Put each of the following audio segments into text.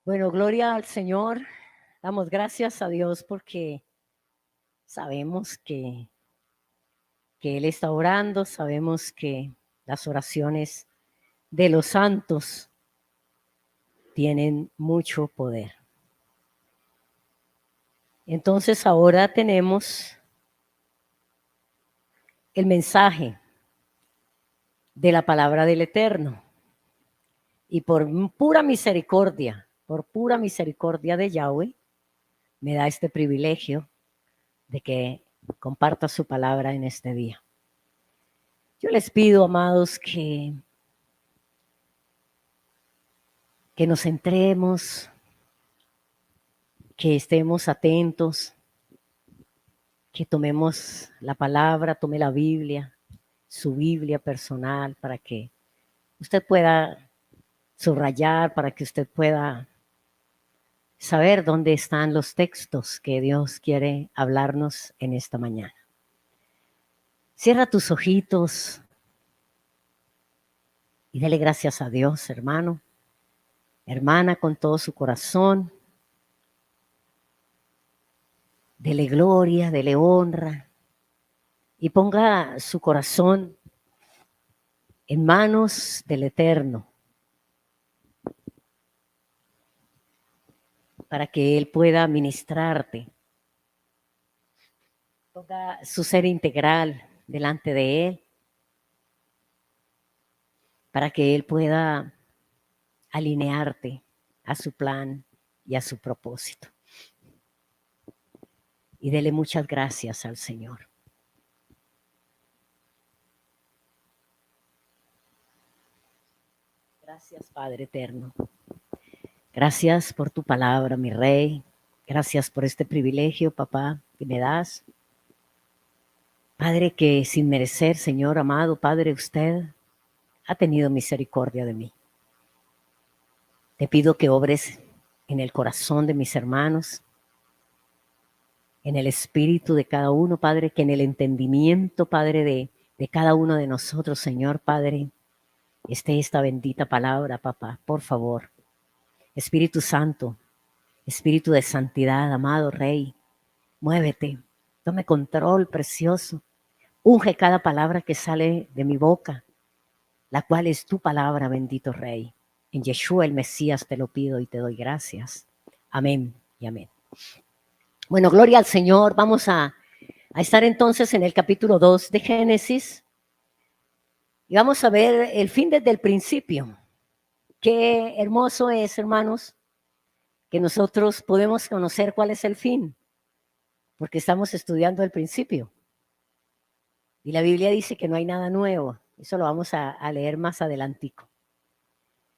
Bueno, gloria al Señor. Damos gracias a Dios porque sabemos que Él está orando, sabemos que las oraciones de los santos tienen mucho poder. Entonces ahora tenemos el mensaje de la palabra del Eterno. Y por pura misericordia de Yahweh, me da este privilegio de que comparta su palabra en este día. Yo les pido, amados, que nos centremos, que estemos atentos, que tomemos la palabra, tome la Biblia, su Biblia personal, para que usted pueda subrayar, para que usted pueda saber dónde están los textos que Dios quiere hablarnos en esta mañana. Cierra tus ojitos y dele gracias a Dios, hermano, hermana, con todo su corazón. Dele gloria, dele honra y ponga su corazón en manos del Eterno para que Él pueda ministrarte. Ponga su ser integral delante de Él para que Él pueda alinearte a su plan y a su propósito. Y dele muchas gracias al Señor. Gracias, Padre eterno. Gracias por tu palabra, mi Rey. Gracias por este privilegio, papá, que me das. Padre, que sin merecer, Señor amado, Padre, usted ha tenido misericordia de mí. Te pido que obres en el corazón de mis hermanos, en el espíritu de cada uno, Padre, que en el entendimiento, Padre, de cada uno de nosotros, Señor, Padre, esté esta bendita palabra, papá, por favor. Espíritu Santo, Espíritu de santidad, amado Rey, muévete, tome control, precioso. Unge cada palabra que sale de mi boca, la cual es tu palabra, bendito Rey. En Yeshua el Mesías te lo pido y te doy gracias. Amén y amén. Bueno, gloria al Señor. Vamos a estar entonces en el capítulo 2 de Génesis y vamos a ver el fin desde el principio. Qué hermoso es, hermanos, que nosotros podemos conocer cuál es el fin, porque estamos estudiando el principio. Y la Biblia dice que no hay nada nuevo. Eso lo vamos a leer más adelantico.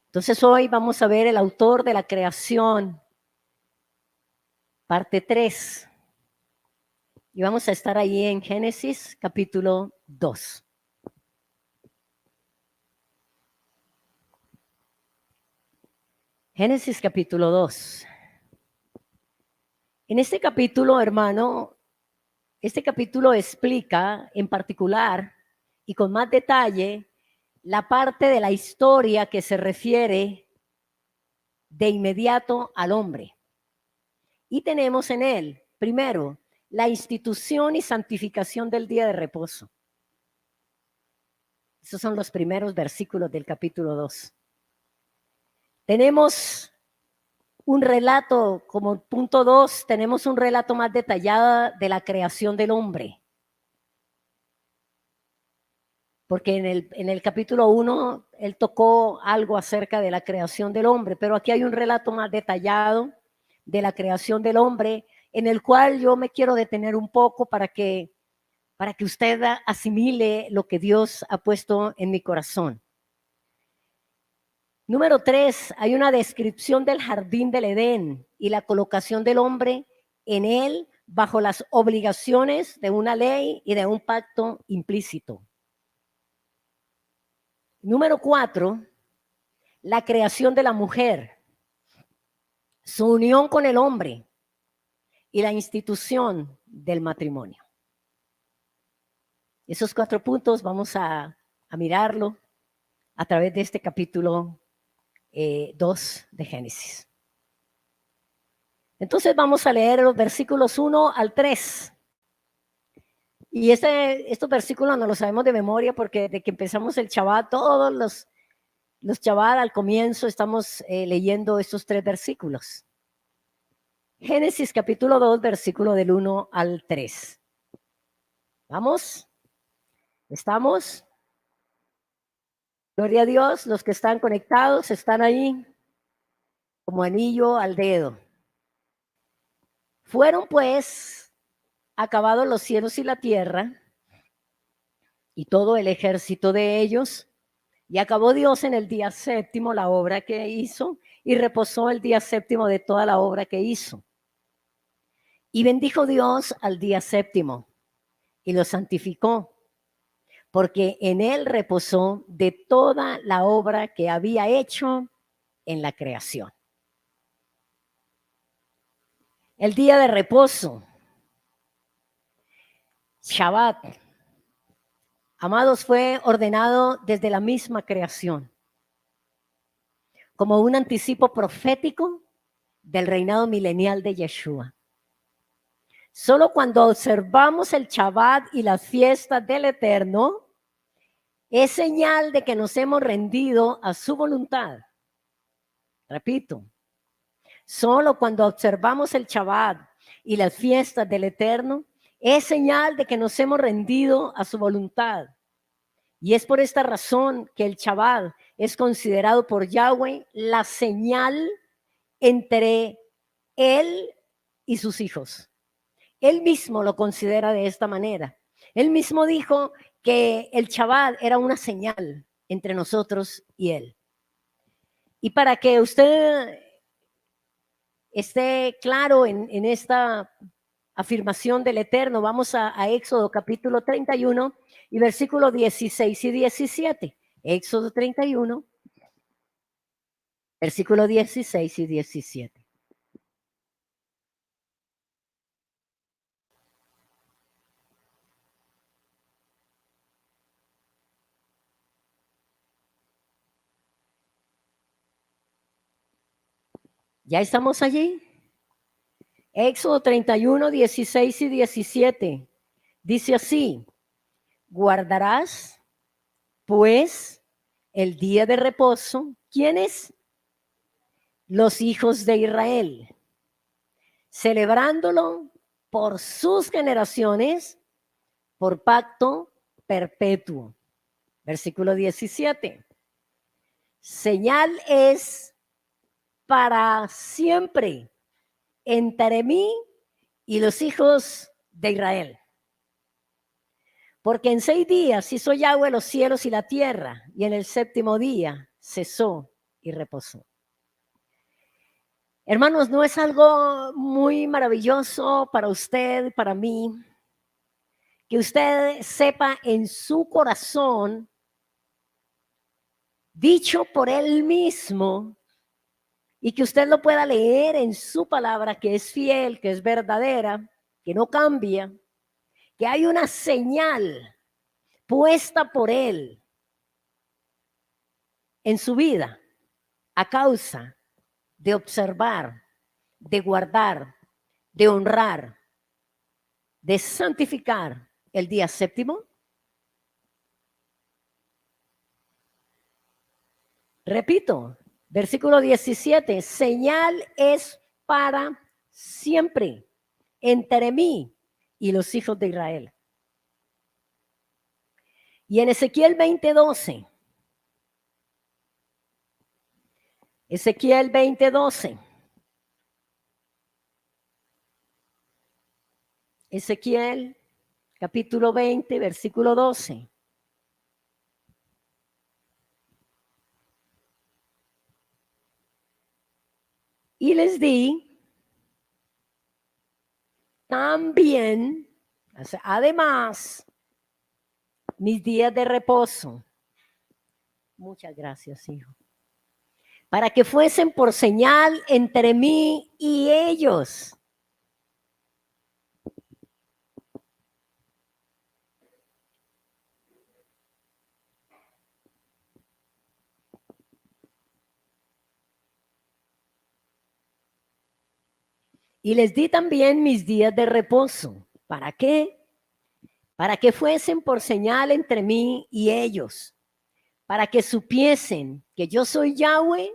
Entonces hoy vamos a ver el autor de la creación, parte 3. Y vamos a estar ahí en Génesis capítulo 2. Génesis capítulo 2. En este capítulo, hermano, este capítulo explica en particular y con más detalle la parte de la historia que se refiere de inmediato al hombre. Y tenemos en él, primero, la institución y santificación del día de reposo. Esos son los primeros versículos del capítulo 2. Tenemos un relato, como punto 2, tenemos un relato más detallado de la creación del hombre. Porque en el capítulo 1 él tocó algo acerca de la creación del hombre, pero aquí hay un relato más detallado de la creación del hombre, en el cual yo me quiero detener un poco para que usted asimile lo que Dios ha puesto en mi corazón. Número 3, hay una descripción del jardín del Edén y la colocación del hombre en él bajo las obligaciones de una ley y de un pacto implícito. Número 4, la creación de la mujer, su unión con el hombre y la institución del matrimonio. Esos 4 puntos vamos a mirarlo a través de este capítulo 2 de Génesis. Entonces vamos a leer los versículos 1 al 3. Y estos versículos no los sabemos de memoria porque desde que empezamos el Shabbat, todos los Shabbat al comienzo estamos leyendo estos 3 versículos. Génesis capítulo 2, versículo del 1 al 3. ¿Vamos? ¿Estamos? Gloria a Dios, los que están conectados están ahí como anillo al dedo. Fueron pues acabados los cielos y la tierra y todo el ejército de ellos, y acabó Dios en el día séptimo la obra que hizo, y reposó el día séptimo de toda la obra que hizo. Y bendijo Dios al día séptimo, y lo santificó, porque en él reposó de toda la obra que había hecho en la creación. El día de reposo, Shabbat, amados, fue ordenado desde la misma creación, como un anticipo profético del reinado milenial de Yeshua. Solo cuando observamos el Shabbat y las fiestas del Eterno, es señal de que nos hemos rendido a su voluntad. Repito, solo cuando observamos el Shabbat y las fiestas del Eterno, es señal de que nos hemos rendido a su voluntad. Y es por esta razón que el Shabbat es considerado por Yahweh la señal entre él y sus hijos. Él mismo lo considera de esta manera. Él mismo dijo que el Shabbat era una señal entre nosotros y él. Y para que usted esté claro en esta afirmación del Eterno, vamos a Éxodo capítulo 31 y versículos 16 y 17. Éxodo 31, versículos 16 y 17. ¿Ya estamos allí? Éxodo 31, 16 y 17. Dice así: guardarás, pues, el día de reposo. ¿Quiénes? Los hijos de Israel, celebrándolo por sus generaciones, por pacto perpetuo. Versículo 17. Señal es para siempre entre mí y los hijos de Israel. Porque en 6 días hizo Yahweh los cielos y la tierra, y en el séptimo día cesó y reposó. Hermanos, ¿no es algo muy maravilloso para usted, para mí, que usted sepa en su corazón, dicho por él mismo, y que usted lo pueda leer en su palabra, que es fiel, que es verdadera, que no cambia, que hay una señal puesta por él en su vida a causa de observar, de guardar, de honrar, de santificar el día séptimo? Repito, versículo 17, señal es para siempre entre mí y los hijos de Israel. Y en Ezequiel 20:12, Ezequiel 20:12, Ezequiel capítulo 20, versículo 12. Y les di también, además, mis días de reposo. Muchas gracias, hijo. Para que fuesen por señal entre mí y ellos. Y les di también mis días de reposo. ¿Para qué? Para que fuesen por señal entre mí y ellos, para que supiesen que yo soy Yahweh,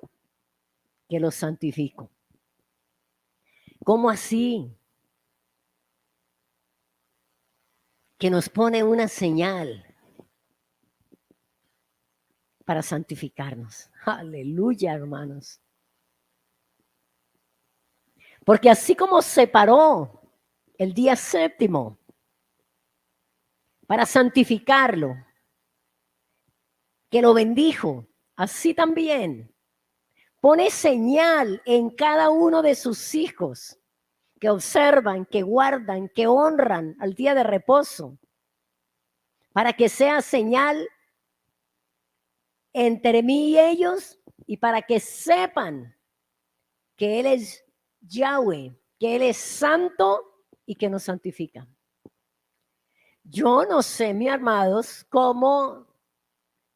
que los santifico. ¿Cómo así? Que nos pone una señal para santificarnos. Aleluya, hermanos. Porque así como separó el día séptimo para santificarlo, que lo bendijo, así también pone señal en cada uno de sus hijos que observan, que guardan, que honran al día de reposo, para que sea señal entre mí y ellos y para que sepan que Él es Yahweh, que Él es santo y que nos santifica. Yo no sé, mis amados, cómo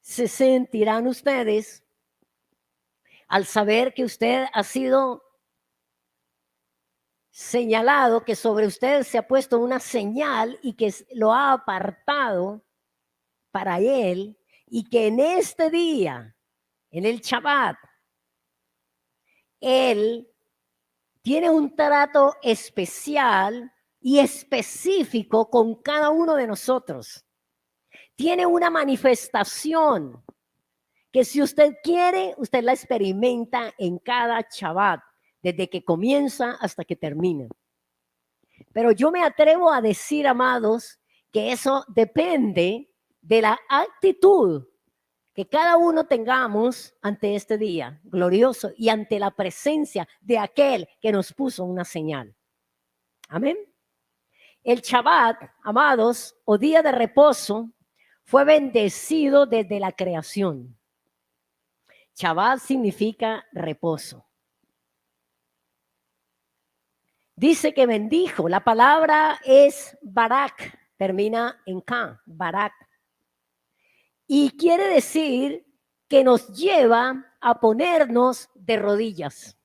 se sentirán ustedes al saber que usted ha sido señalado, que sobre usted se ha puesto una señal y que lo ha apartado para Él, y que en este día, en el Shabbat, Él tiene un trato especial y específico con cada uno de nosotros. Tiene una manifestación que si usted quiere, usted la experimenta en cada Shabbat, desde que comienza hasta que termina. Pero yo me atrevo a decir, amados, que eso depende de la actitud que cada uno tengamos ante este día glorioso y ante la presencia de aquel que nos puso una señal. Amén. El Shabbat, amados, o día de reposo, fue bendecido desde la creación. Shabbat significa reposo. Dice que bendijo. La palabra es Barak, termina en K, Barak. Y quiere decir que nos lleva a ponernos de rodillas.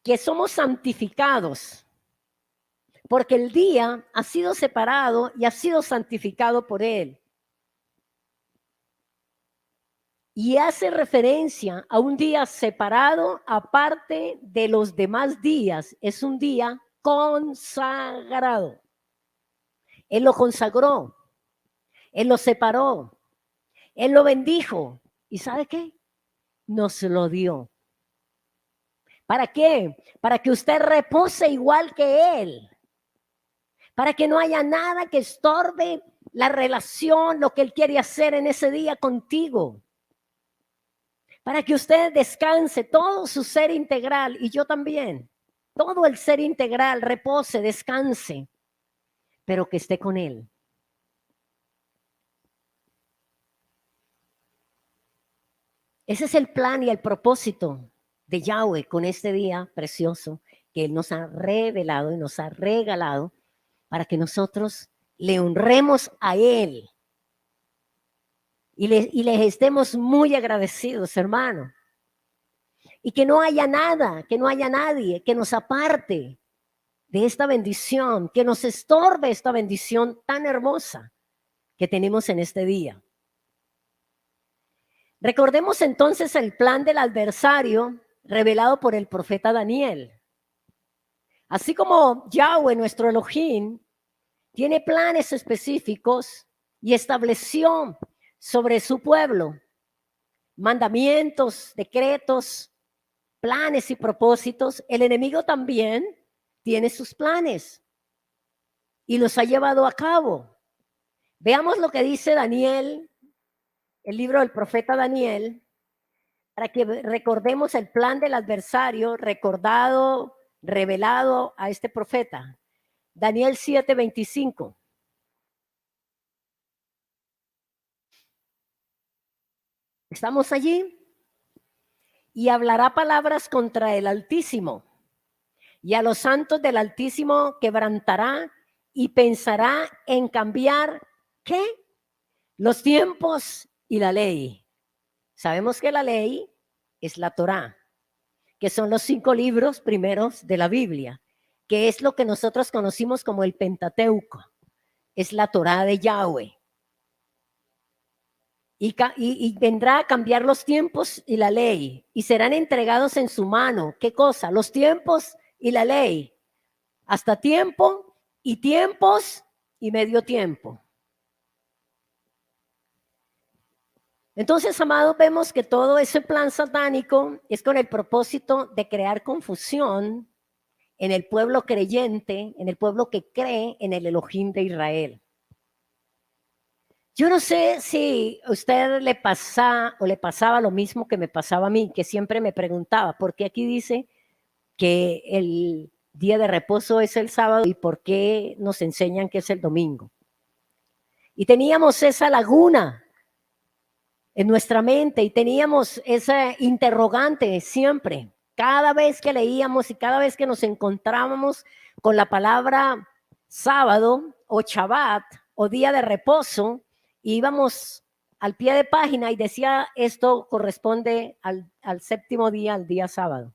Que somos santificados, porque el día ha sido separado y ha sido santificado por Él. Y hace referencia a un día separado aparte de los demás días. Es un día consagrado. Él lo consagró, Él lo separó, Él lo bendijo. ¿Y sabe qué? Nos lo dio. ¿Para qué? Para que usted repose igual que Él. Para que no haya nada que estorbe la relación, lo que Él quiere hacer en ese día contigo. Para que usted descanse todo su ser integral, y yo también, todo el ser integral, repose, descanse, pero que esté con Él. Ese es el plan y el propósito de Yahweh con este día precioso que Él nos ha revelado y nos ha regalado para que nosotros le honremos a Él y les estemos muy agradecidos, hermano. Y que no haya nada, que no haya nadie que nos aparte de esta bendición, que nos estorbe esta bendición tan hermosa que tenemos en este día. Recordemos entonces el plan del adversario revelado por el profeta Daniel. Así como Yahweh, nuestro Elohim, tiene planes específicos y estableció sobre su pueblo mandamientos, decretos, planes y propósitos, el enemigo también tiene sus planes y los ha llevado a cabo. Veamos lo que dice Daniel, el libro del profeta Daniel, para que recordemos el plan del adversario recordado, revelado a este profeta. Daniel 7:25. ¿Estamos allí? Y hablará palabras contra el Altísimo, y a los santos del Altísimo quebrantará y pensará en cambiar, ¿qué? Los tiempos y la ley. Sabemos que la ley es la Torá, que son los 5 libros primeros de la Biblia, que es lo que nosotros conocimos como el Pentateuco, es la Torá de Yahweh. Y vendrá a cambiar los tiempos y la ley, y serán entregados en su mano. ¿Qué cosa? Los tiempos y la ley. Hasta tiempo y tiempos y medio tiempo. Entonces, amados, vemos que todo ese plan satánico es con el propósito de crear confusión en el pueblo creyente, en el pueblo que cree en el Elohim de Israel. Yo no sé si a usted le pasaba lo mismo que me pasaba a mí, que siempre me preguntaba, ¿por qué aquí dice que el día de reposo es el sábado y por qué nos enseñan que es el domingo? Y teníamos esa laguna en nuestra mente y teníamos esa interrogante siempre, cada vez que leíamos y cada vez que nos encontrábamos con la palabra sábado o Shabbat o día de reposo, íbamos al pie de página y decía esto corresponde al séptimo día, al día sábado.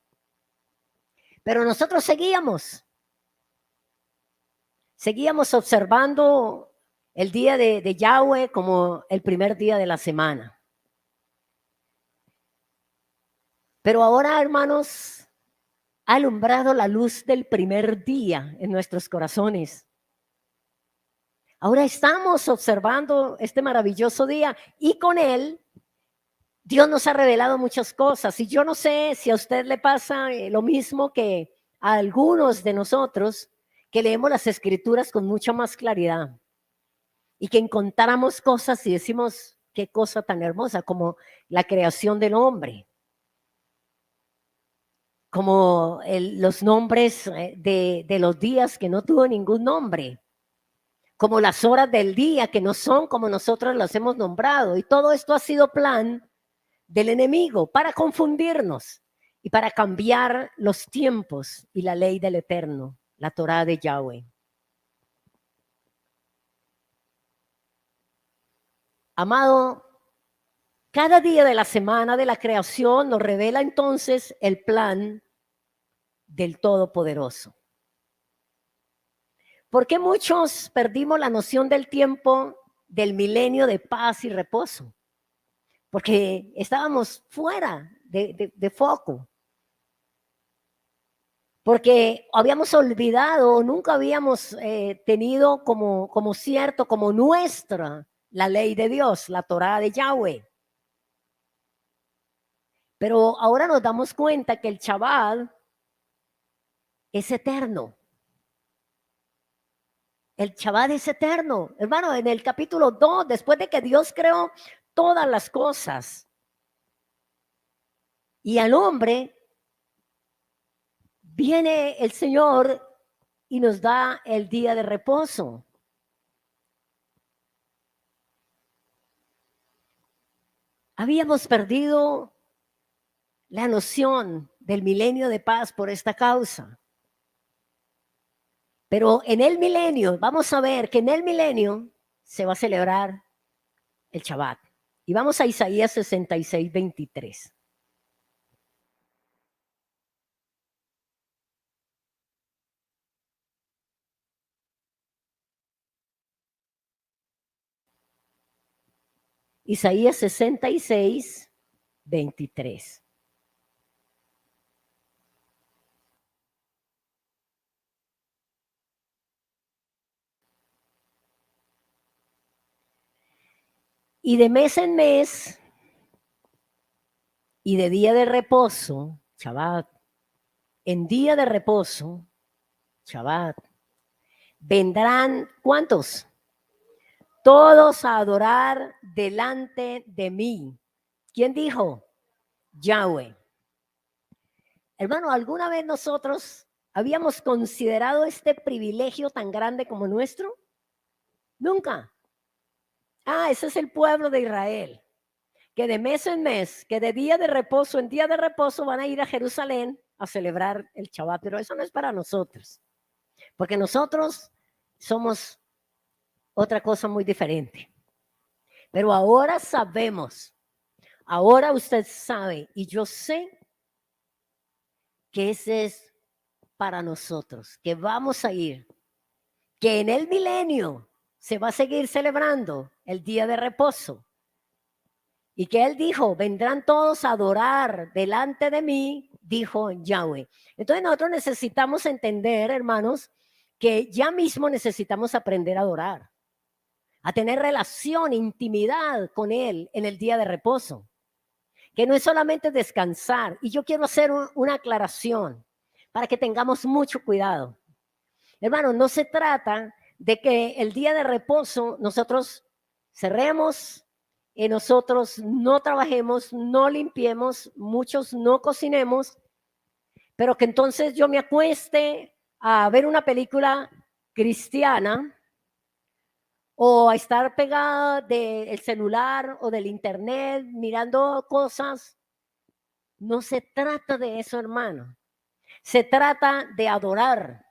Pero nosotros seguíamos observando el día de Yahweh como el primer día de la semana. Pero ahora, hermanos, ha alumbrado la luz del primer día en nuestros corazones. Ahora estamos observando este maravilloso día y con él Dios nos ha revelado muchas cosas. Y yo no sé si a usted le pasa lo mismo que a algunos de nosotros que leemos las escrituras con mucha más claridad y que encontramos cosas y decimos qué cosa tan hermosa como la creación del hombre. Como los nombres de los días que no tuvo ningún nombre, como las horas del día que no son como nosotros las hemos nombrado. Y todo esto ha sido plan del enemigo para confundirnos y para cambiar los tiempos y la ley del Eterno, la Torá de Yahweh. Amado, cada día de la semana de la creación nos revela entonces el plan del Todopoderoso. ¿Por qué muchos perdimos la noción del tiempo del milenio de paz y reposo? Porque estábamos fuera de foco. Porque habíamos olvidado, nunca habíamos tenido como cierto, como nuestra, la ley de Dios, la Torá de Yahweh. Pero ahora nos damos cuenta que el Shabbat es eterno. El Shabbat es eterno. Hermano, en el capítulo 2, después de que Dios creó todas las cosas y al hombre, viene el Señor y nos da el día de reposo. Habíamos perdido la noción del milenio de paz por esta causa. Pero en el milenio, vamos a ver que en el milenio se va a celebrar el Shabbat. Y vamos a Isaías 66, 23. Isaías 66, 23. Y de mes en mes, y de día de reposo, Shabbat, en día de reposo, Shabbat, vendrán, ¿cuántos? Todos a adorar delante de mí. ¿Quién dijo? Yahweh. Hermano, ¿alguna vez nosotros habíamos considerado este privilegio tan grande como nuestro? Nunca. Ese es el pueblo de Israel, que de mes en mes, que de día de reposo en día de reposo van a ir a Jerusalén a celebrar el Shabbat, pero eso no es para nosotros, porque nosotros somos otra cosa muy diferente. Pero ahora sabemos Ahora usted sabe y yo sé que ese es para nosotros, que vamos a ir, que en el milenio se va a seguir celebrando el día de reposo. Y que él dijo, vendrán todos a adorar delante de mí, dijo Yahweh. Entonces nosotros necesitamos entender, hermanos, que ya mismo necesitamos aprender a adorar, a tener relación, intimidad con él en el día de reposo, que no es solamente descansar. Y yo quiero hacer una aclaración para que tengamos mucho cuidado. Hermanos, no se trata de que el día de reposo nosotros cerremos, nosotros no trabajemos, no limpiemos, muchos no cocinemos, pero que entonces yo me acueste a ver una película cristiana o a estar pegada del celular o del internet mirando cosas. No se trata de eso, hermano. Se trata de adorar.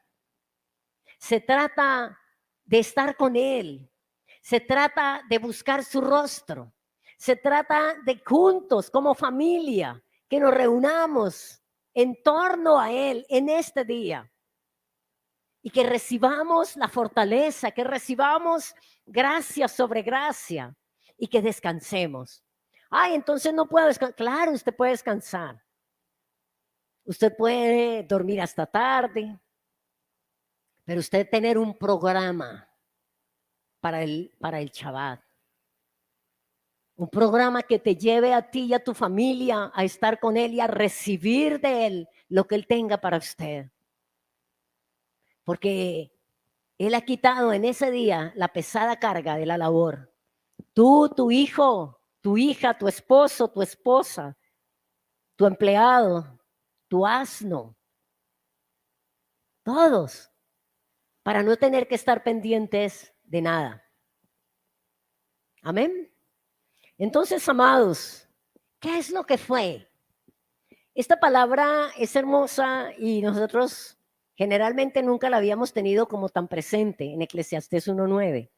Se trata de estar con Él. Se trata de buscar su rostro. Se trata de juntos, como familia, que nos reunamos en torno a Él en este día. Y que recibamos la fortaleza, que recibamos gracia sobre gracia y que descansemos. Ay, entonces no puedo descansar. Claro, usted puede descansar. Usted puede dormir hasta tarde, pero usted tener un programa para el Shabbat. Un programa que te lleve a ti y a tu familia a estar con Él y a recibir de Él lo que Él tenga para usted. Porque Él ha quitado en ese día la pesada carga de la labor. Tú, tu hijo, tu hija, tu esposo, tu esposa, tu empleado, tu asno, todos, para no tener que estar pendientes de nada. Amén. Entonces, amados, ¿qué es lo que fue? Esta palabra es hermosa y nosotros generalmente nunca la habíamos tenido como tan presente en Eclesiastés 1:9.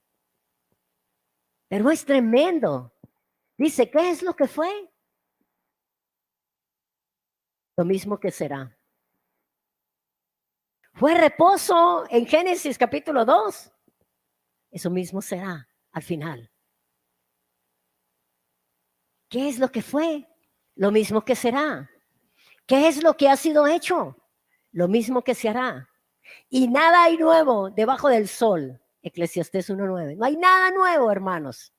Pero es tremendo. Dice, ¿qué es lo que fue? Lo mismo que será. Fue reposo en Génesis capítulo 2. Eso mismo será al final. ¿Qué es lo que fue? Lo mismo que será. ¿Qué es lo que ha sido hecho? Lo mismo que se hará. Y nada hay nuevo debajo del sol. Eclesiastés 1:9. No hay nada nuevo, hermanos.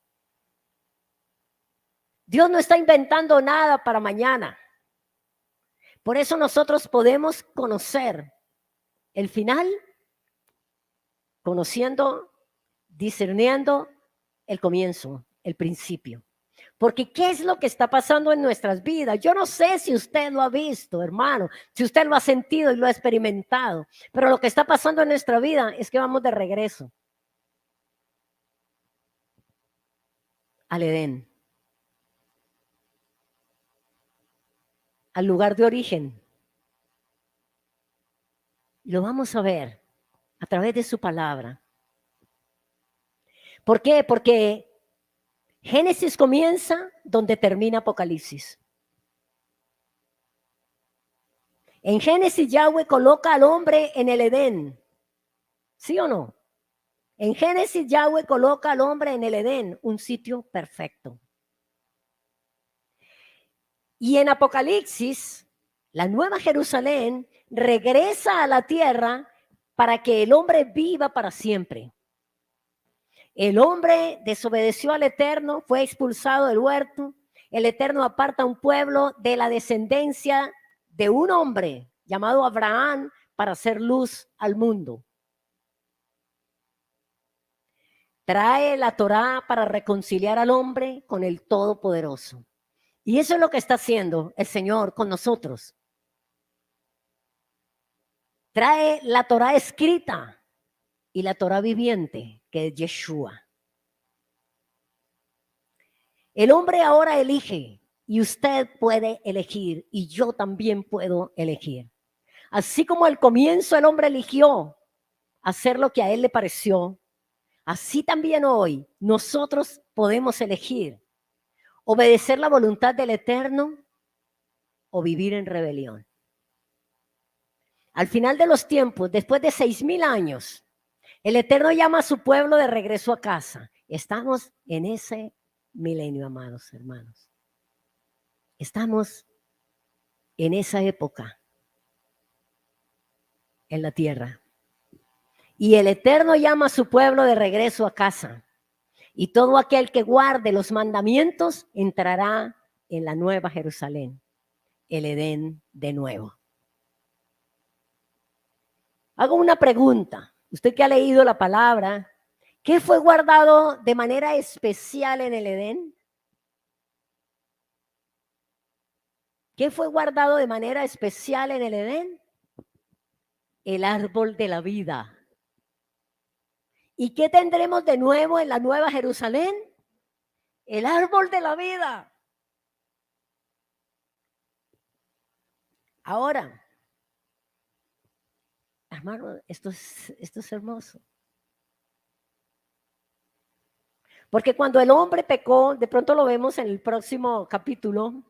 Dios no está inventando nada para mañana. Por eso nosotros podemos conocer el final, conociendo, discerniendo el comienzo, el principio. Porque ¿qué es lo que está pasando en nuestras vidas? Yo no sé si usted lo ha visto, hermano, si usted lo ha sentido y lo ha experimentado, pero lo que está pasando en nuestra vida es que vamos de regreso al Edén, al lugar de origen. Lo vamos a ver a través de su palabra. ¿Por qué? Porque Génesis comienza donde termina Apocalipsis. En Génesis Yahweh coloca al hombre en el Edén. ¿Sí o no? En Génesis Yahweh coloca al hombre en el Edén, un sitio perfecto. Y en Apocalipsis, la nueva Jerusalén regresa a la tierra para que el hombre viva para siempre. El hombre desobedeció al Eterno, fue expulsado del huerto. El Eterno aparta a un pueblo de la descendencia de un hombre llamado Abraham para hacer luz al mundo. Trae la Torá para reconciliar al hombre con el Todopoderoso. Y eso es lo que está haciendo el Señor con nosotros. Trae la Torá escrita y la Torá viviente, que es Yeshua. El hombre ahora elige y usted puede elegir y yo también puedo elegir. Así como al comienzo el hombre eligió hacer lo que a él le pareció, así también hoy nosotros podemos elegir obedecer la voluntad del Eterno o vivir en rebelión. Al final de los tiempos, después de 6,000 años, el Eterno llama a su pueblo de regreso a casa. Estamos en ese milenio, amados hermanos. Estamos en esa época en la tierra. Y el Eterno llama a su pueblo de regreso a casa. Y todo aquel que guarde los mandamientos entrará en la nueva Jerusalén, el Edén de nuevo. Hago una pregunta. Usted que ha leído la palabra, ¿qué fue guardado de manera especial en el Edén? ¿Qué fue guardado de manera especial en el Edén? El árbol de la vida. ¿Y qué tendremos de nuevo en la nueva Jerusalén? El árbol de la vida. Ahora, hermano, esto es hermoso. Porque cuando el hombre pecó, de pronto lo vemos en el próximo capítulo,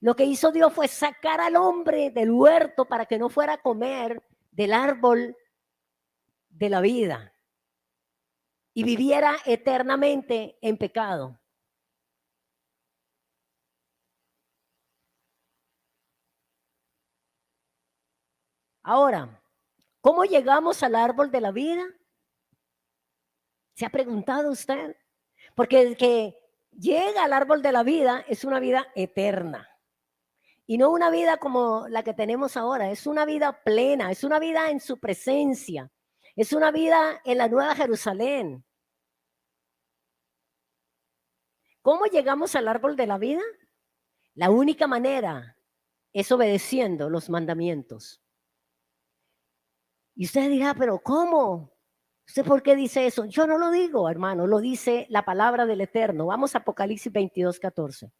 lo que hizo Dios fue sacar al hombre del huerto para que no fuera a comer del árbol de la vida y viviera eternamente en pecado. Ahora, ¿cómo llegamos al árbol de la vida? ¿Se ha preguntado usted? Porque el que llega al árbol de la vida es una vida eterna. Y no una vida como la que tenemos ahora, es una vida plena, es una vida en su presencia, es una vida en la Nueva Jerusalén. ¿Cómo llegamos al árbol de la vida? La única manera es obedeciendo los mandamientos. Y usted dirá, pero ¿cómo? ¿Usted por qué dice eso? Yo no lo digo, hermano, lo dice la palabra del Eterno. Vamos a Apocalipsis 22:14.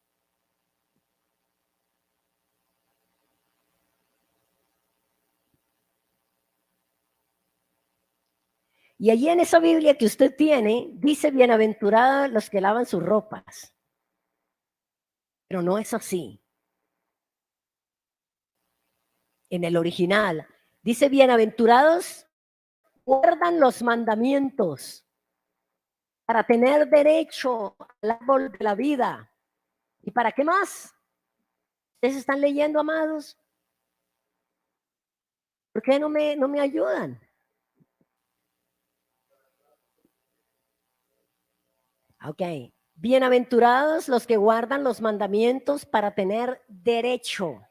Y allí en esa Biblia que usted tiene, dice bienaventurados los que lavan sus ropas. Pero no es así. En el original dice bienaventurados guardan los mandamientos para tener derecho al árbol de la vida. ¿Y para qué más? ¿Ustedes están leyendo, amados? ¿Por qué no me ayudan? Ok. Bienaventurados los que guardan los mandamientos para tener derecho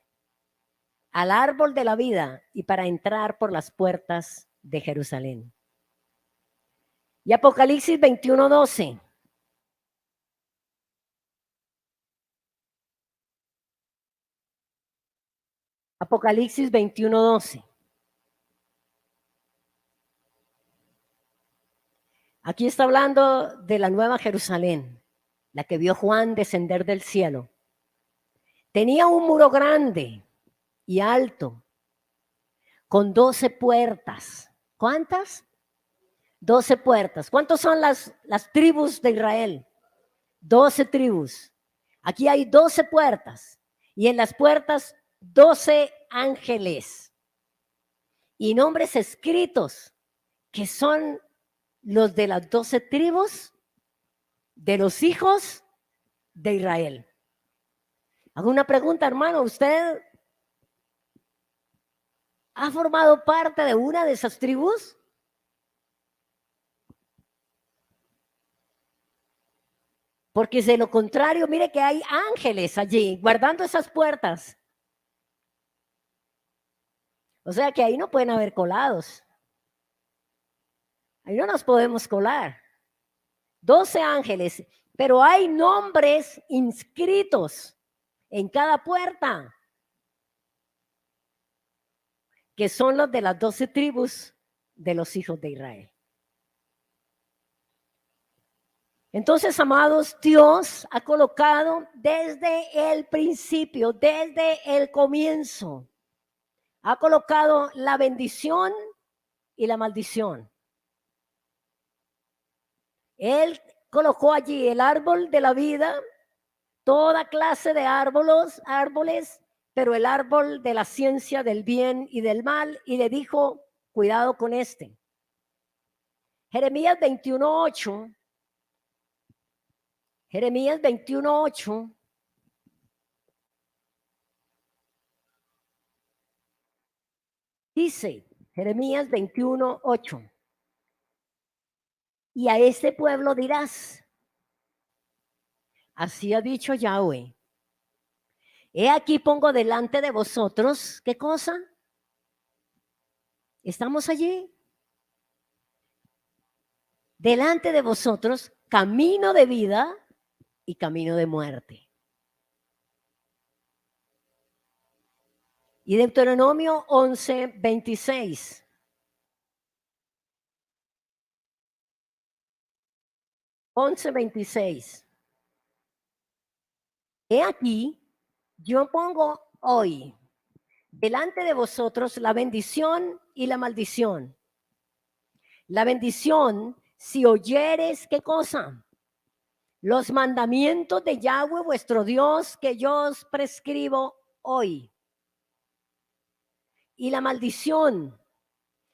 al árbol de la vida y para entrar por las puertas de Jerusalén. Y Apocalipsis 21:12. Apocalipsis 21:12. Aquí está hablando de la nueva Jerusalén, la que vio Juan descender del cielo. Tenía un muro grande y alto, con 12 puertas. ¿Cuántas? 12 puertas. ¿Cuántas son las tribus de Israel? 12 tribus. Aquí hay 12 puertas y en las puertas 12 ángeles y nombres escritos que son los de las 12 tribus de los hijos de Israel. Hago una pregunta, hermano. ¿Usted ha formado parte de una de esas tribus? Porque de lo contrario, mire que hay ángeles allí guardando esas puertas. O sea que ahí no pueden haber colados. Ahí no nos podemos colar. 12 ángeles, pero hay nombres inscritos en cada puerta, que son los de las 12 tribus de los hijos de Israel. Entonces, amados, Dios ha colocado desde el principio, desde el comienzo, ha colocado la bendición y la maldición. Él colocó allí el árbol de la vida toda clase de árboles, pero el árbol de la ciencia del bien y del mal, y le dijo, cuidado con este. Jeremías 21:8. Jeremías 21:8. Dice, Jeremías 21:8. Y a este pueblo dirás, así ha dicho Yahweh, he aquí pongo delante de vosotros, ¿qué cosa? ¿Estamos allí? Delante de vosotros, camino de vida y camino de muerte. Y Deuteronomio 11:26. He aquí, yo pongo hoy delante de vosotros la bendición y la maldición. La bendición, si oyeres, ¿qué cosa? Los mandamientos de Yahweh vuestro Dios que yo os prescribo hoy. Y la maldición,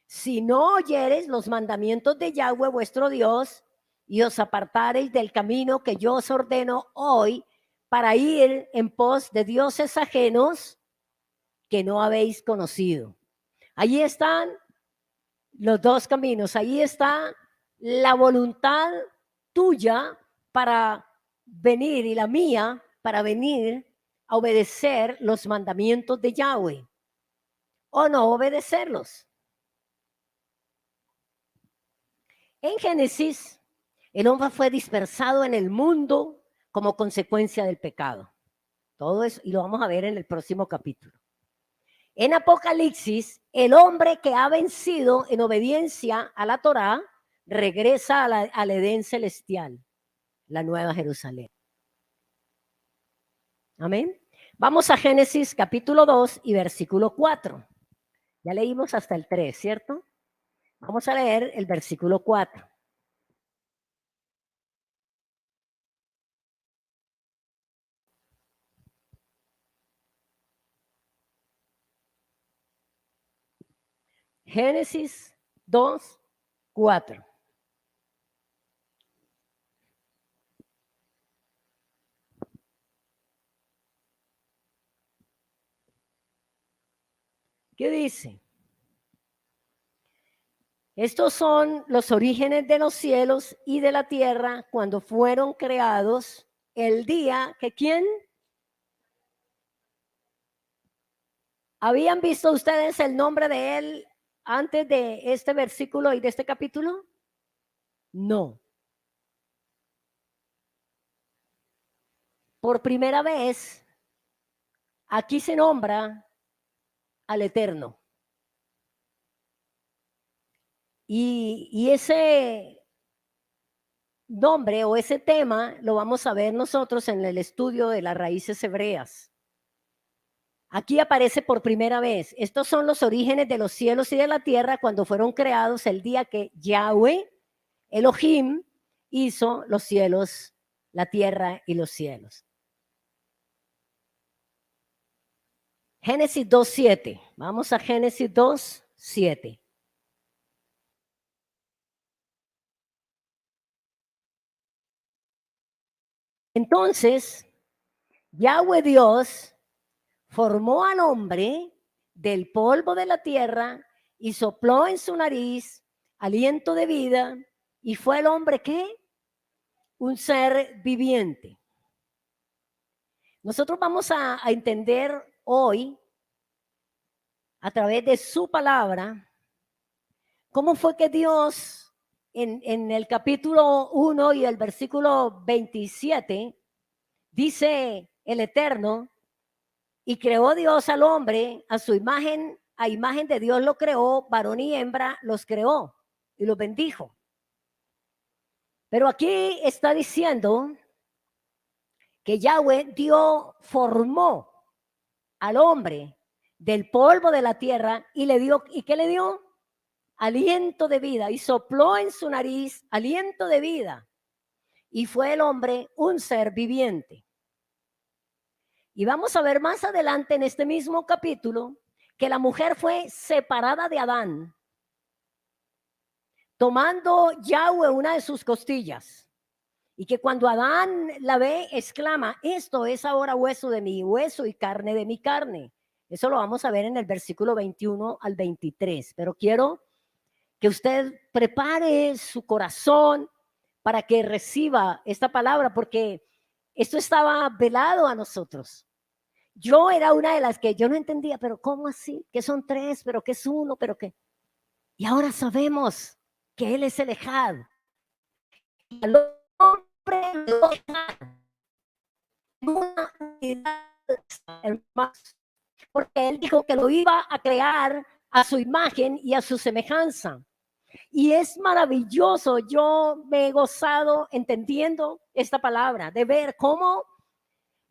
si no oyeres los mandamientos de Yahweh vuestro Dios y os apartareis del camino que yo os ordeno hoy para ir en pos de dioses ajenos que no habéis conocido. Allí están los dos caminos, ahí está la voluntad tuya para venir y la mía para venir a obedecer los mandamientos de Yahweh o no obedecerlos. En Génesis, el hombre fue dispersado en el mundo como consecuencia del pecado. Todo eso, y lo vamos a ver en el próximo capítulo. En Apocalipsis, el hombre que ha vencido en obediencia a la Torá regresa al Edén celestial, la nueva Jerusalén. Amén. Vamos a Génesis capítulo 2 y versículo 4. Ya leímos hasta el 3, ¿cierto? Vamos a leer el versículo 4. Génesis 2, 4. ¿Qué dice? Estos son los orígenes de los cielos y de la tierra cuando fueron creados el día que ¿quién? ¿Habían visto ustedes el nombre de él antes de este versículo y de este capítulo? No. Por primera vez, aquí se nombra al Eterno. Y ese nombre o ese tema lo vamos a ver nosotros en el estudio de las raíces hebreas. Aquí aparece por primera vez. Estos son los orígenes de los cielos y de la tierra cuando fueron creados el día que Yahweh, Elohim, hizo los cielos, la tierra y los cielos. Génesis 2:7. Vamos a Génesis 2:7. Entonces, Yahweh Dios formó al hombre del polvo de la tierra y sopló en su nariz aliento de vida, y fue el hombre ¿qué? Un ser viviente. Nosotros vamos a entender hoy, a través de su palabra, cómo fue que Dios, en el capítulo 1 y el versículo 27, dice el Eterno, y creó Dios al hombre a su imagen, a imagen de Dios lo creó, varón y hembra los creó y los bendijo. Pero aquí está diciendo que Yahweh formó al hombre del polvo de la tierra y le dio, ¿y qué le dio? Aliento de vida, y sopló en su nariz aliento de vida, y fue el hombre un ser viviente. Y vamos a ver más adelante en este mismo capítulo que la mujer fue separada de Adán, tomando Yahweh una de sus costillas. Y que cuando Adán la ve, exclama, esto es ahora hueso de mi hueso y carne de mi carne. Eso lo vamos a ver en el versículo 21 al 23. Pero quiero que usted prepare su corazón para que reciba esta palabra, porque esto estaba velado a nosotros. Yo era una de las que yo no entendía, pero ¿cómo así? ¿Qué son tres? ¿Pero qué es uno? ¿Pero qué? Y ahora sabemos que Él es el Ejad. Al hombre lo una unidad, porque Él dijo que lo iba a crear a su imagen y a su semejanza. Y es maravilloso, yo me he gozado entendiendo esta palabra, de ver cómo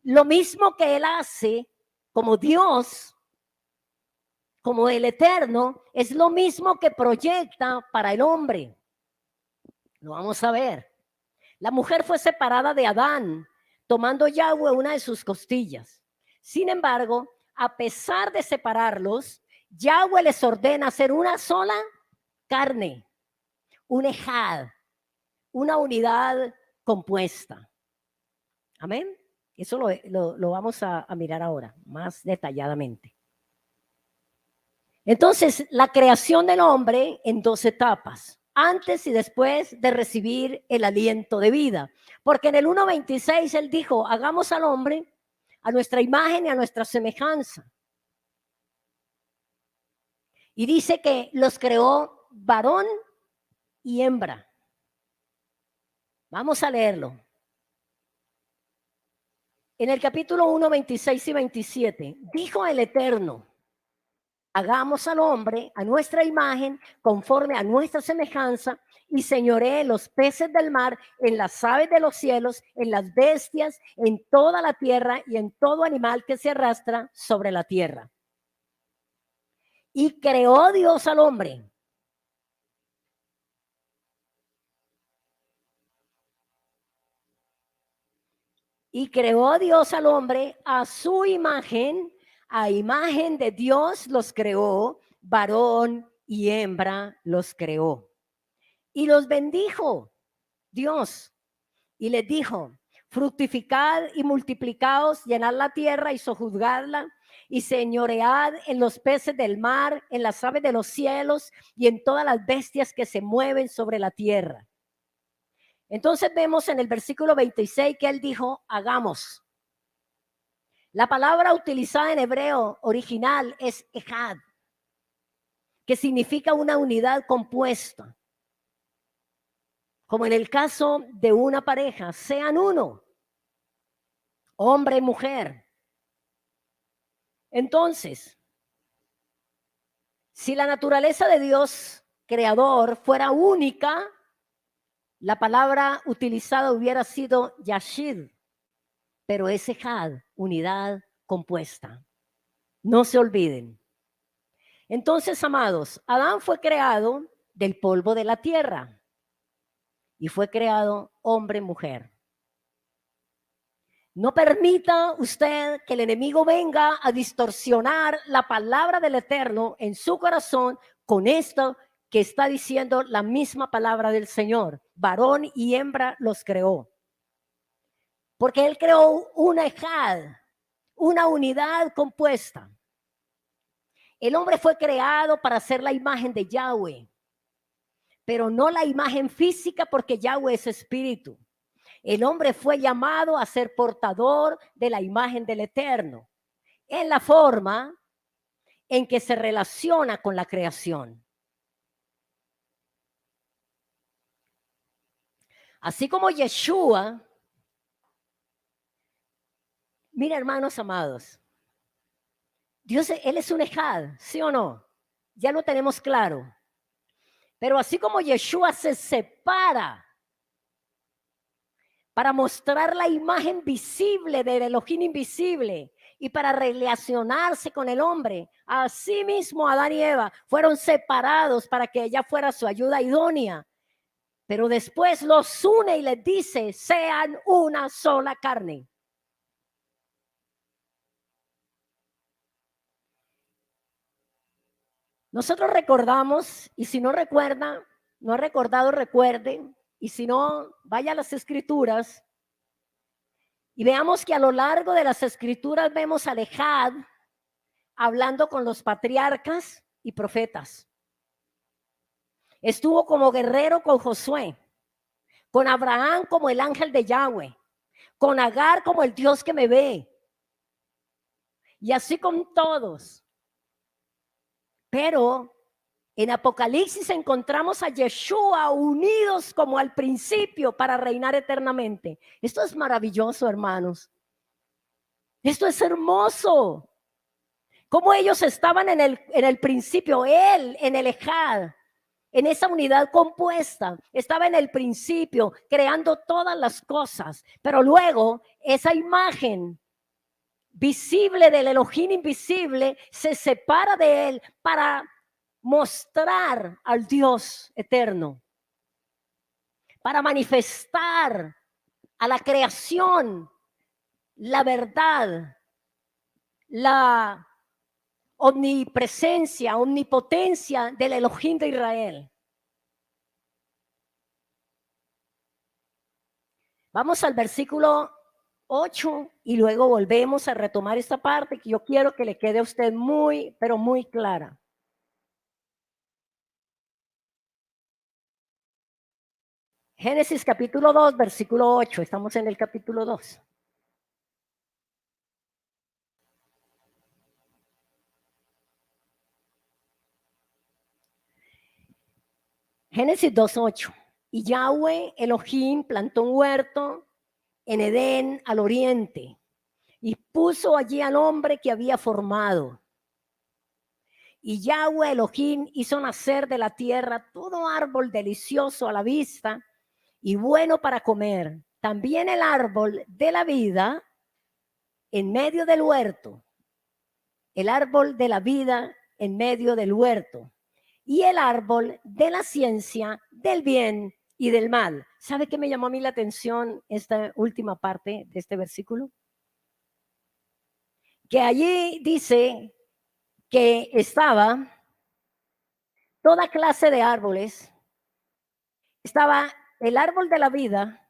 lo mismo que Él hace como Dios, como el Eterno, es lo mismo que proyecta para el hombre. Lo vamos a ver. La mujer fue separada de Adán, tomando Yahweh una de sus costillas. Sin embargo, a pesar de separarlos, Yahweh les ordena hacer una sola carne, un ejad, una unidad compuesta. Amén. Eso lo vamos a mirar ahora, más detalladamente. Entonces, la creación del hombre en dos etapas, antes y después de recibir el aliento de vida. Porque en el 1:26 él dijo, hagamos al hombre a nuestra imagen y a nuestra semejanza. Y dice que los creó varón y hembra. Vamos a leerlo. En el capítulo 1, 26 y 27, dijo el Eterno, hagamos al hombre a nuestra imagen, conforme a nuestra semejanza, y señoree los peces del mar, en las aves de los cielos, en las bestias, en toda la tierra y en todo animal que se arrastra sobre la tierra. Y creó Dios al hombre. Y creó Dios al hombre a su imagen, a imagen de Dios los creó, varón y hembra los creó. Y los bendijo Dios y les dijo, fructificad y multiplicaos, llenad la tierra y sojuzgadla, y señoread en los peces del mar, en las aves de los cielos y en todas las bestias que se mueven sobre la tierra. Entonces vemos en el versículo 26 que él dijo, hagamos. La palabra utilizada en hebreo original es ejad, que significa una unidad compuesta. Como en el caso de una pareja, sean uno, hombre y mujer. Entonces, si la naturaleza de Dios creador fuera única, la palabra utilizada hubiera sido yashid, pero es ejad, unidad compuesta. No se olviden. Entonces, amados, Adán fue creado del polvo de la tierra y fue creado hombre y mujer. No permita usted que el enemigo venga a distorsionar la palabra del Eterno en su corazón con esto que está diciendo la misma palabra del Señor. Varón y hembra los creó. Porque Él creó una ejad, una unidad compuesta. El hombre fue creado para ser la imagen de Yahweh, pero no la imagen física porque Yahweh es espíritu. El hombre fue llamado a ser portador de la imagen del Eterno, en la forma en que se relaciona con la creación. Así como Yeshua, mira hermanos amados, Dios, Él es un ejad, ¿sí o no? Ya lo tenemos claro. Pero así como Yeshua se separa para mostrar la imagen visible del Elohim invisible y para relacionarse con el hombre, así mismo Adán y Eva fueron separados para que ella fuera su ayuda idónea. Pero después los une y les dice, sean una sola carne. Nosotros recordamos, y si no recuerda, no ha recordado, recuerde, y si no, vaya a las Escrituras y veamos que a lo largo de las Escrituras vemos a Ejad hablando con los patriarcas y profetas. Estuvo como guerrero con Josué, con Abraham como el ángel de Yahweh, con Agar como el Dios que me ve, y así con todos. Pero en Apocalipsis encontramos a Yeshua unidos como al principio para reinar eternamente. Esto es maravilloso, hermanos. Esto es hermoso. Como ellos estaban en el principio, él en el Ejad, en esa unidad compuesta, estaba en el principio creando todas las cosas, pero luego esa imagen visible del Elohim invisible se separa de él para mostrar al Dios eterno, para manifestar a la creación la verdad, la omnipresencia, omnipotencia del Elohim de Israel. Vamos al versículo 8 y luego volvemos a retomar esta parte que yo quiero que le quede a usted muy, pero muy clara. Génesis capítulo 2, versículo 8. Estamos en el capítulo 2. Génesis 2:8. Y Yahweh Elohim plantó un huerto en Edén al oriente y puso allí al hombre que había formado. Y Yahweh Elohim hizo nacer de la tierra todo árbol delicioso a la vista y bueno para comer. También el árbol de la vida en medio del huerto. El árbol de la vida en medio del huerto. Y el árbol de la ciencia del bien y del mal. ¿Sabe qué me llamó a mí la atención esta última parte de este versículo? Que allí dice que estaba toda clase de árboles. Estaba el árbol de la vida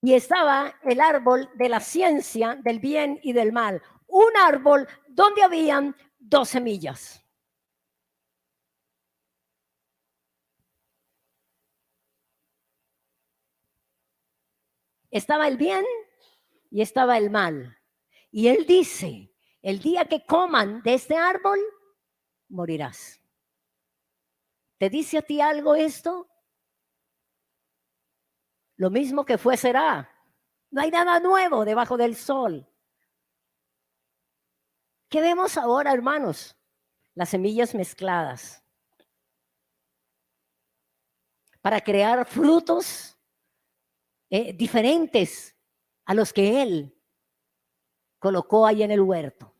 y estaba el árbol de la ciencia del bien y del mal. Un árbol donde habían 2 semillas. Estaba el bien y estaba el mal. Y él dice, el día que coman de este árbol, morirás. ¿Te dice a ti algo esto? Lo mismo que fue será. No hay nada nuevo debajo del sol. ¿Qué vemos ahora, hermanos? Las semillas mezcladas para crear frutos diferentes a los que él colocó ahí en el huerto.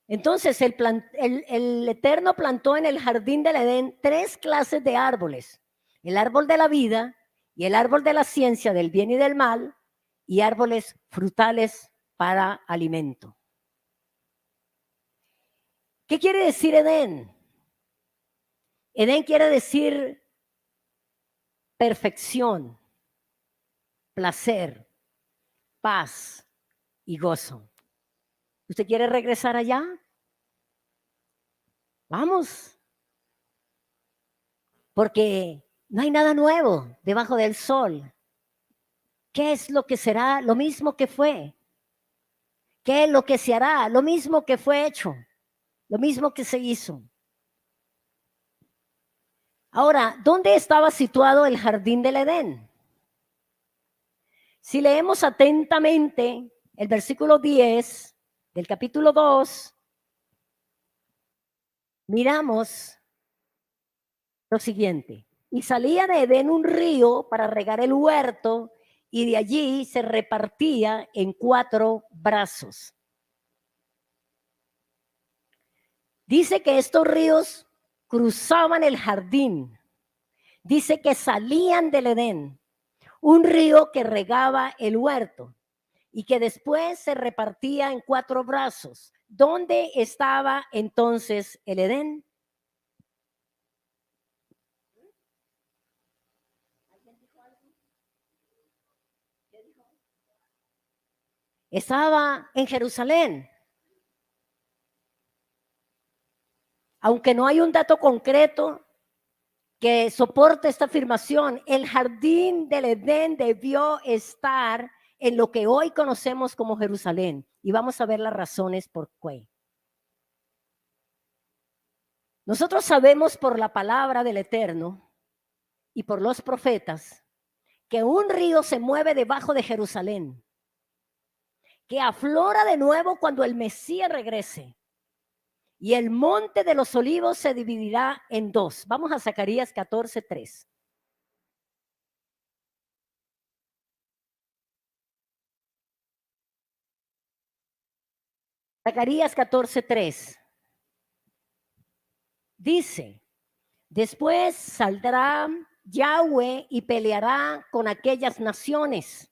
Entonces el Eterno plantó en el jardín del Edén 3 clases de árboles: el árbol de la vida y el árbol de la ciencia del bien y del mal, y árboles frutales para alimento. ¿Qué quiere decir Edén? Edén quiere decir perfección, placer, paz y gozo. ¿Usted quiere regresar allá? Vamos. Porque no hay nada nuevo debajo del sol. ¿Qué es lo que será? Lo mismo que fue. ¿Qué es lo que se hará? Lo mismo que fue hecho. Lo mismo que se hizo. Ahora, ¿dónde estaba situado el jardín del Edén? Si leemos atentamente el versículo 10 del capítulo 2, miramos lo siguiente. Y salía de Edén un río para regar el huerto, y de allí se repartía en 4 brazos. Dice que estos ríos cruzaban el jardín. Dice que salían del Edén, un río que regaba el huerto y que después se repartía en 4 brazos. ¿Dónde estaba entonces el Edén? Estaba en Jerusalén. Aunque no hay un dato concreto que soporte esta afirmación, el jardín del Edén debió estar en lo que hoy conocemos como Jerusalén. Y vamos a ver las razones por qué. Nosotros sabemos por la palabra del Eterno y por los profetas que un río se mueve debajo de Jerusalén, que aflora de nuevo cuando el Mesías regrese. Y el monte de los olivos se dividirá en dos. Vamos a Zacarías 14:3. Zacarías 14:3. Dice, después saldrá Yahweh y peleará con aquellas naciones,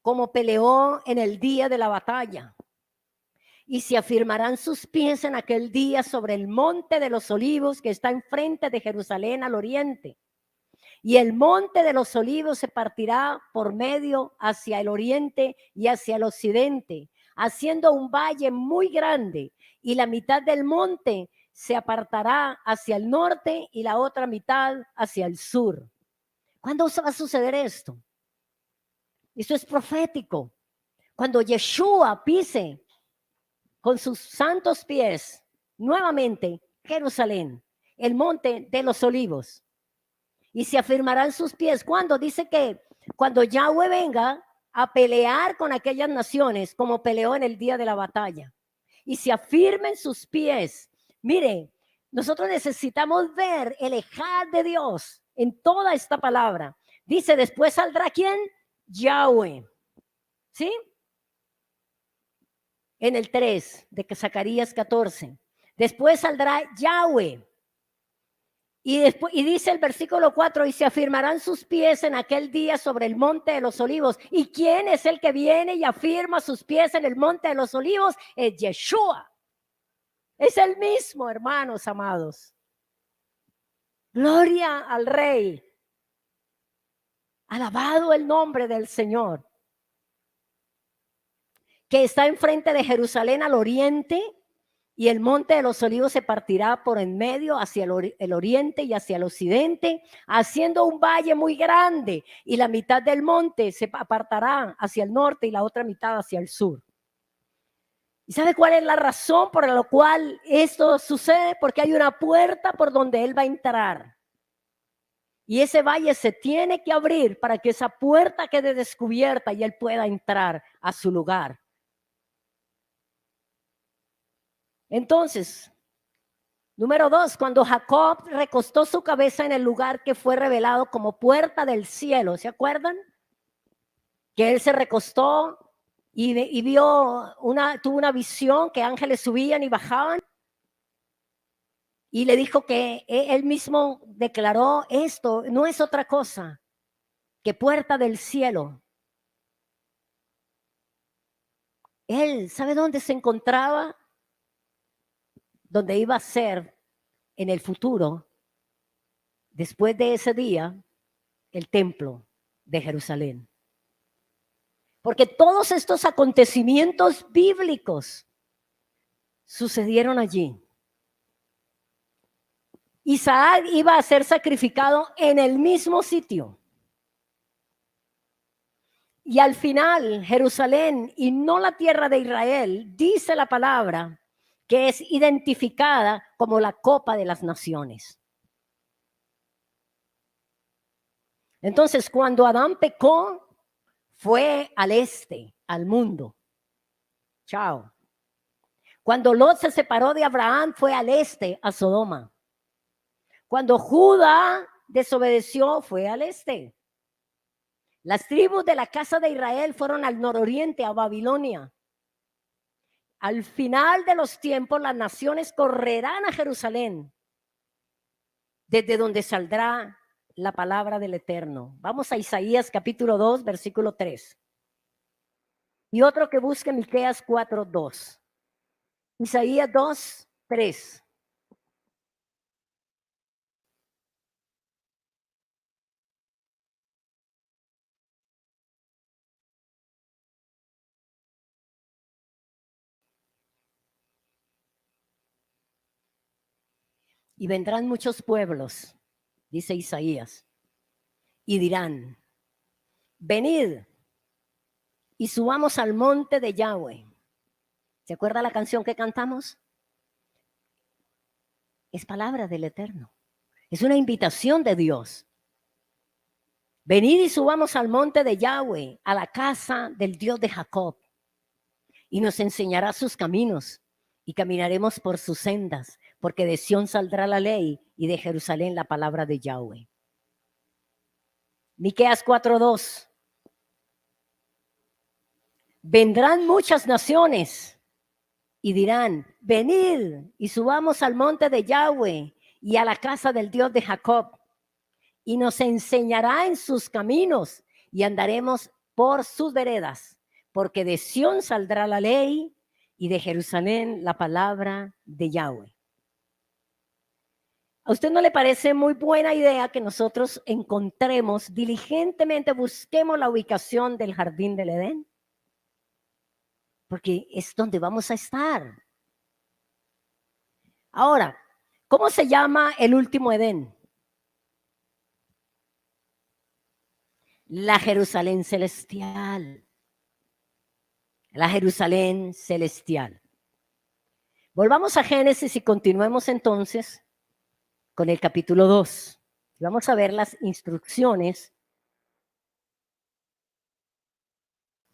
como peleó en el día de la batalla. Y se afirmarán sus pies en aquel día sobre el monte de los olivos que está enfrente de Jerusalén al oriente. Y el monte de los olivos se partirá por medio hacia el oriente y hacia el occidente, haciendo un valle muy grande. Y la mitad del monte se apartará hacia el norte y la otra mitad hacia el sur. ¿Cuándo va a suceder esto? Esto es profético. Cuando Yeshua pise con sus santos pies nuevamente Jerusalén, el monte de los olivos, y se afirmarán sus pies. ¿Cuándo? Dice que cuando Yahweh venga a pelear con aquellas naciones como peleó en el día de la batalla, y se afirmen sus pies. Mire, nosotros necesitamos ver el ejad de Dios en toda esta palabra. Dice, después saldrá ¿quién? Yahweh. ¿Sí? En el 3 de Zacarías 14. Después saldrá Yahweh. Y dice el versículo 4, y se afirmarán sus pies en aquel día sobre el monte de los olivos. ¿Y quién es el que viene y afirma sus pies en el monte de los olivos? Es Yeshua. Es el mismo, hermanos amados. Gloria al Rey. Alabado el nombre del Señor. Que está enfrente de Jerusalén al oriente, y el monte de los olivos se partirá por en medio hacia el oriente y hacia el occidente, haciendo un valle muy grande, y la mitad del monte se apartará hacia el norte y la otra mitad hacia el sur. ¿Y sabe cuál es la razón por la cual esto sucede? Porque hay una puerta por donde él va a entrar. Y ese valle se tiene que abrir para que esa puerta quede descubierta y él pueda entrar a su lugar. Entonces, número 2, cuando Jacob recostó su cabeza en el lugar que fue revelado como puerta del cielo, ¿se acuerdan? Que él se recostó y tuvo una visión que ángeles subían y bajaban. Y le dijo que él mismo declaró, esto no es otra cosa que puerta del cielo. Él, ¿sabe dónde se encontraba? Donde iba a ser en el futuro, después de ese día, el templo de Jerusalén. Porque todos estos acontecimientos bíblicos sucedieron allí. Isaac iba a ser sacrificado en el mismo sitio. Y al final, Jerusalén y no la tierra de Israel, dice la palabra, que es identificada como la copa de las naciones. Entonces, cuando Adán pecó, fue al este, al mundo. Chao. Cuando Lot se separó de Abraham, fue al este, a Sodoma. Cuando Judá desobedeció, fue al este. Las tribus de la casa de Israel fueron al nororiente, a Babilonia. Al final de los tiempos, las naciones correrán a Jerusalén, desde donde saldrá la palabra del Eterno. Vamos a Isaías capítulo 2, versículo 3. y otro que busque Miqueas 4:2. Isaías 2:3. Y vendrán muchos pueblos, dice Isaías, y dirán, venid y subamos al monte de Yahweh. ¿Se acuerda la canción que cantamos? Es palabra del Eterno. Es una invitación de Dios. Venid y subamos al monte de Yahweh, a la casa del Dios de Jacob, y nos enseñará sus caminos, y caminaremos por sus sendas, porque de Sión saldrá la ley, y de Jerusalén la palabra de Yahweh. Miqueas 4:2. Vendrán muchas naciones y dirán, venid y subamos al monte de Yahweh y a la casa del Dios de Jacob, y nos enseñará en sus caminos y andaremos por sus veredas, porque de Sión saldrá la ley y de Jerusalén la palabra de Yahweh. ¿A usted no le parece muy buena idea que nosotros encontremos, diligentemente busquemos la ubicación del jardín del Edén? Porque es donde vamos a estar. Ahora, ¿cómo se llama el último Edén? La Jerusalén celestial. La Jerusalén celestial. Volvamos a Génesis y continuemos entonces con el capítulo 2. Vamos a ver las instrucciones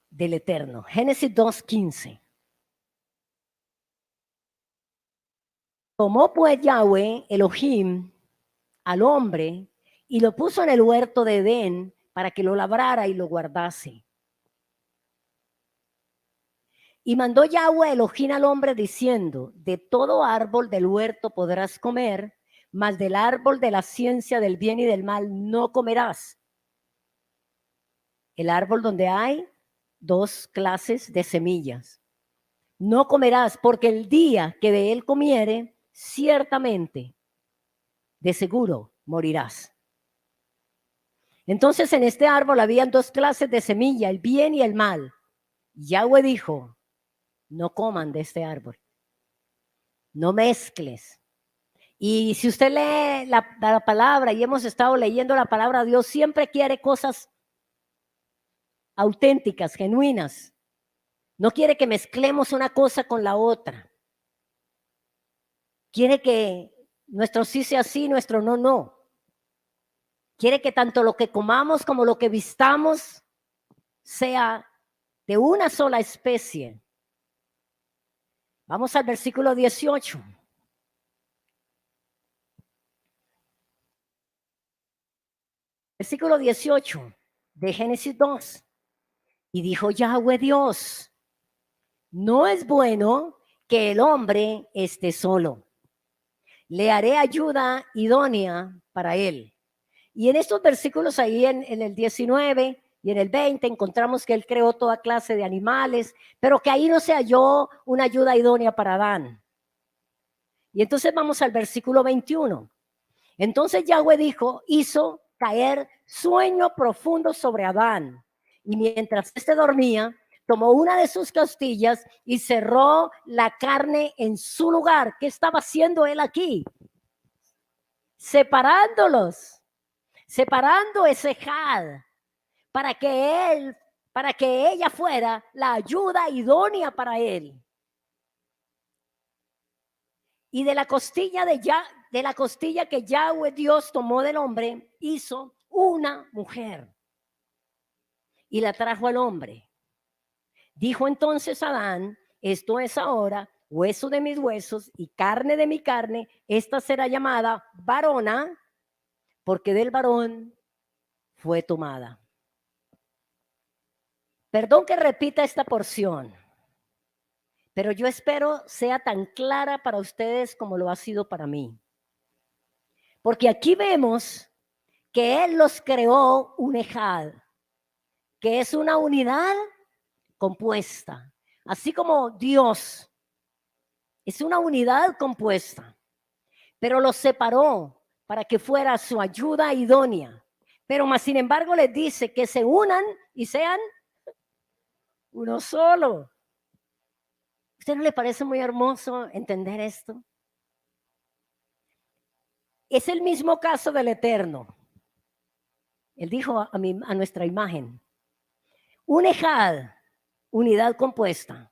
del Eterno. Génesis 2:15. Tomó pues Yahweh Elohim al hombre y lo puso en el huerto de Edén para que lo labrara y lo guardase. Y mandó Yahweh Elohim al hombre diciendo, de todo árbol del huerto podrás comer, mas del árbol de la ciencia del bien y del mal no comerás. El árbol donde hay dos clases de semillas. No comerás, porque el día que de él comiere, ciertamente, de seguro, morirás. Entonces en este árbol habían dos clases de semilla, el bien y el mal. Yahweh dijo, no coman de este árbol, no mezcles. Y si usted lee la palabra y hemos estado leyendo la palabra, Dios siempre quiere cosas auténticas, genuinas. No quiere que mezclemos una cosa con la otra. Quiere que nuestro sí sea sí, nuestro no, no. Quiere que tanto lo que comamos como lo que vistamos sea de una sola especie. Vamos al versículo 18. Versículo 18 de Génesis 2. Y dijo Yahweh Dios, no es bueno que el hombre esté solo. Le haré ayuda idónea para él. Y en estos versículos ahí en el 19 y en el 20 encontramos que él creó toda clase de animales, pero que ahí no se halló una ayuda idónea para Adán. Y entonces vamos al versículo 21. Entonces Yahweh dijo, hizo caer sueño profundo sobre Adán. Y mientras éste dormía, tomó una de sus costillas y cerró la carne en su lugar. ¿Qué estaba haciendo él aquí? Separándolos, separando ese had para que ella fuera la ayuda idónea para él. Y de la costilla que Yahweh Dios tomó del hombre, hizo una mujer y la trajo al hombre. Dijo entonces Adán, esto es ahora hueso de mis huesos y carne de mi carne, esta será llamada varona, porque del varón fue tomada. Perdón que repita esta porción, pero yo espero sea tan clara para ustedes como lo ha sido para mí. Porque aquí vemos que él los creó un ejad, que es una unidad compuesta. Así como Dios es una unidad compuesta, pero los separó para que fuera su ayuda idónea. Pero más sin embargo les dice que se unan y sean uno solo. ¿Usted no le parece muy hermoso entender esto? Es el mismo caso del Eterno. Él dijo a nuestra imagen, un ejad, unidad compuesta,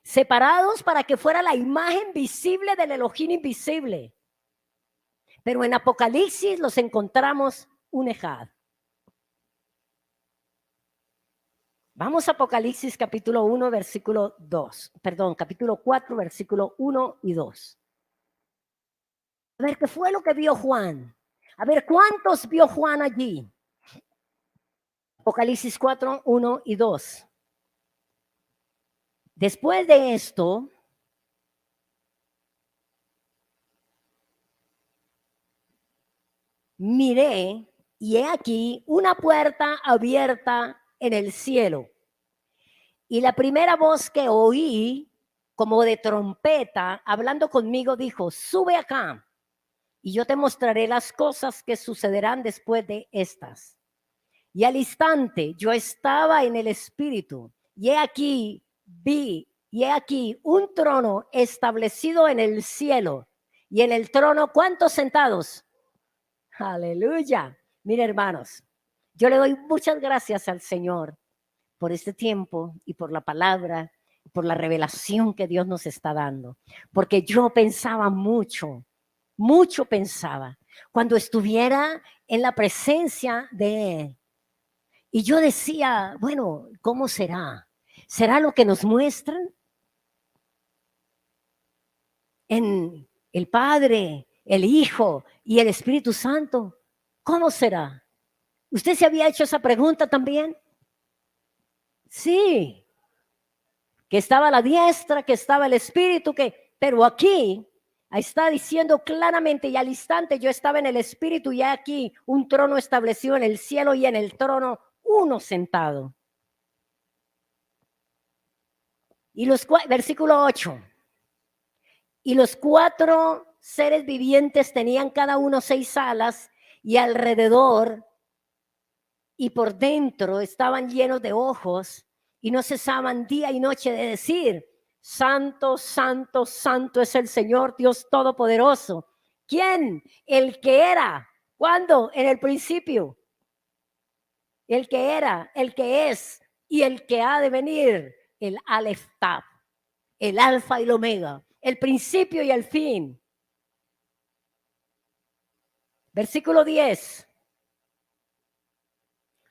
separados para que fuera la imagen visible del Elohim invisible. Pero en Apocalipsis los encontramos un ejad. Vamos a Apocalipsis capítulo 1, versículo 2. Perdón, capítulo 4, versículo 1 y 2. A ver, ¿qué fue lo que vio Juan? A ver, ¿cuántos vio Juan allí? Apocalipsis 4, 1 y 2. Después de esto, miré y he aquí una puerta abierta en el cielo. Y la primera voz que oí, como de trompeta, hablando conmigo, dijo, sube acá y yo te mostraré las cosas que sucederán después de estas. Y al instante yo estaba en el espíritu y he aquí un trono establecido en el cielo y en el trono, ¿cuántos sentados? Aleluya. Mire, hermanos, yo le doy muchas gracias al Señor por este tiempo y por la palabra, por la revelación que Dios nos está dando. Porque yo pensaba mucho pensaba, cuando estuviera en la presencia de Él. Y yo decía, bueno, ¿cómo será? ¿Será lo que nos muestran? En el Padre, el Hijo y el Espíritu Santo. ¿Cómo será? ¿Usted se había hecho esa pregunta también? Sí, que estaba a la diestra, que estaba el Espíritu, pero aquí está diciendo claramente y al instante yo estaba en el Espíritu y aquí un trono establecido en el cielo y en el trono uno sentado. Y versículo 8. Y los 4 seres vivientes tenían cada uno 6 alas y alrededor y por dentro estaban llenos de ojos y no cesaban día y noche de decir, santo, santo, santo es el Señor Dios Todopoderoso. ¿Quién? El que era. ¿Cuándo? En el principio. El que era, el que es y el que ha de venir. El Aleph Tav, el alfa y el omega, el principio y el fin. Versículo 10.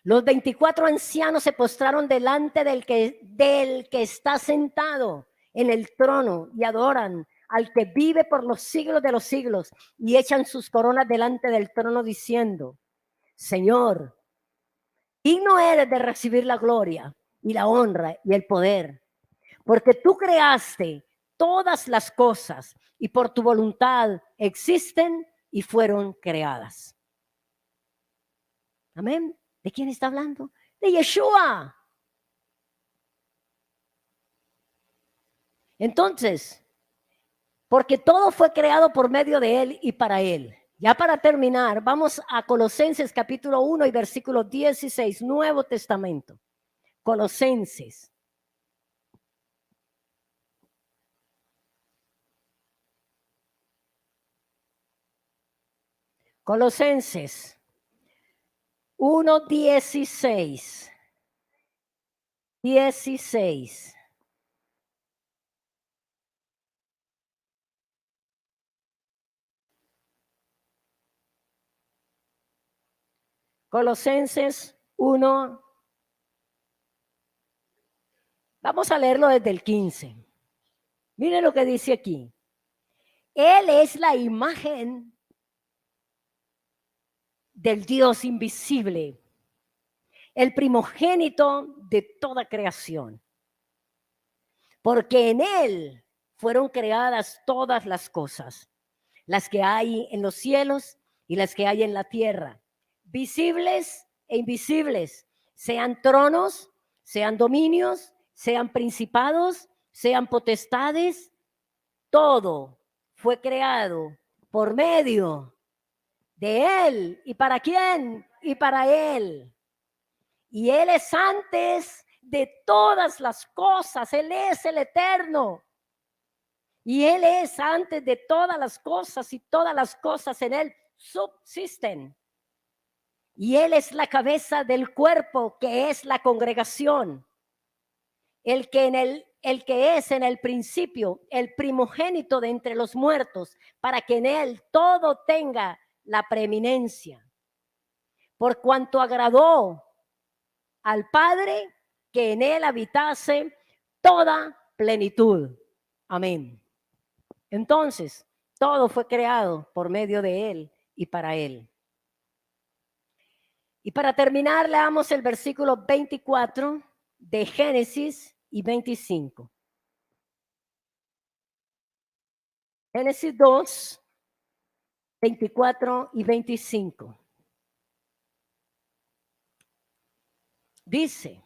Los 24 ancianos se postraron delante del que está sentado en el trono y adoran al que vive por los siglos de los siglos y echan sus coronas delante del trono diciendo, Señor, digno eres de recibir la gloria y la honra y el poder, porque tú creaste todas las cosas y por tu voluntad existen y fueron creadas. Amén. ¿De quién está hablando? De Yeshua. Entonces, porque todo fue creado por medio de Él y para Él. Ya para terminar, vamos a Colosenses capítulo 1 y versículo 16, Nuevo Testamento. Colosenses. Colosenses 1, 16. 16. Colosenses 1. Vamos a leerlo desde el 15. Miren lo que dice aquí. Él es la imagen del Dios invisible, el primogénito de toda creación. Porque en Él fueron creadas todas las cosas, las que hay en los cielos y las que hay en la tierra, visibles e invisibles, sean tronos, sean dominios, sean principados, sean potestades, todo fue creado por medio de Él. ¿Y para quién? Y para Él. Y Él es antes de todas las cosas. Él es el eterno. Y Él es antes de todas las cosas, y todas las cosas en Él subsisten. Y Él es la cabeza del cuerpo, que es la congregación. El que es en el principio, el primogénito de entre los muertos, para que en Él todo tenga la preeminencia. Por cuanto agradó al Padre que en Él habitase toda plenitud. Amén. Entonces, todo fue creado por medio de Él y para Él. Y para terminar, leamos el versículo 24 de Génesis y 25. Génesis 2, 24 y 25. Dice,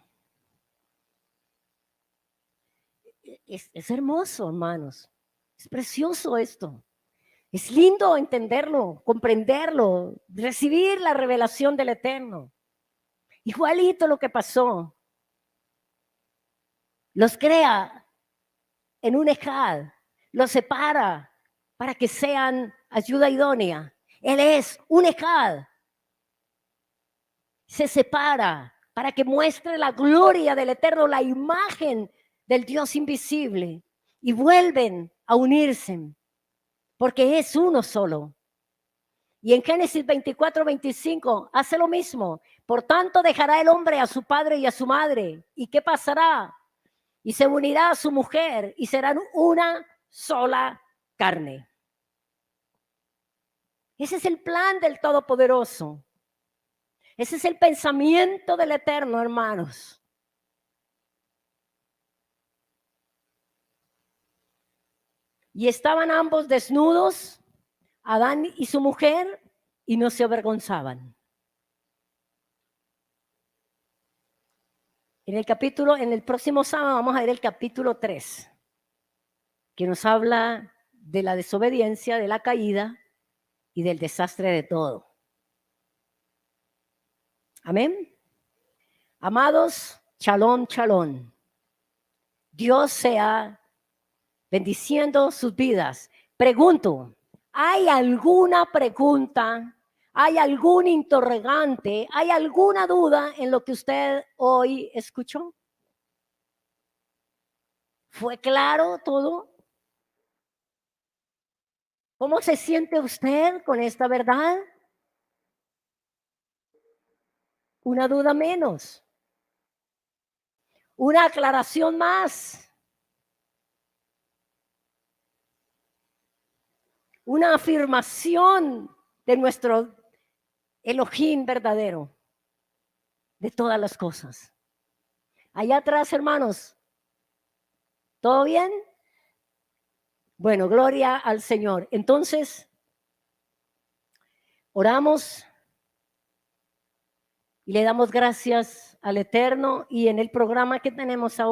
es hermoso, hermanos, es precioso esto. Es lindo entenderlo, comprenderlo, recibir la revelación del Eterno. Igualito lo que pasó. Los crea en un ejad, los separa para que sean ayuda idónea. Él es un ejad. Se separa para que muestre la gloria del Eterno, la imagen del Dios invisible, y vuelven a unirse, porque es uno solo. Y en Génesis 24, 25 hace lo mismo. Por tanto dejará el hombre a su padre y a su madre. ¿Y qué pasará? Y se unirá a su mujer y serán una sola carne. Ese es el plan del Todopoderoso. Ese es el pensamiento del Eterno, hermanos. Y estaban ambos desnudos, Adán y su mujer, y no se avergonzaban. En el próximo sábado vamos a ver el capítulo 3, que nos habla de la desobediencia, de la caída y del desastre de todo. Amén. Amados, shalom, shalom. Dios sea bendiciendo sus vidas. Pregunto, ¿hay alguna pregunta? ¿Hay algún interrogante? ¿Hay alguna duda en lo que usted hoy escuchó? ¿Fue claro todo? ¿Cómo se siente usted con esta verdad? Una duda menos. Una aclaración más. Una afirmación de nuestro Elohim verdadero, de todas las cosas. Allá atrás, hermanos, ¿todo bien? Bueno, gloria al Señor. Entonces, oramos y le damos gracias al Eterno, y en el programa que tenemos ahora,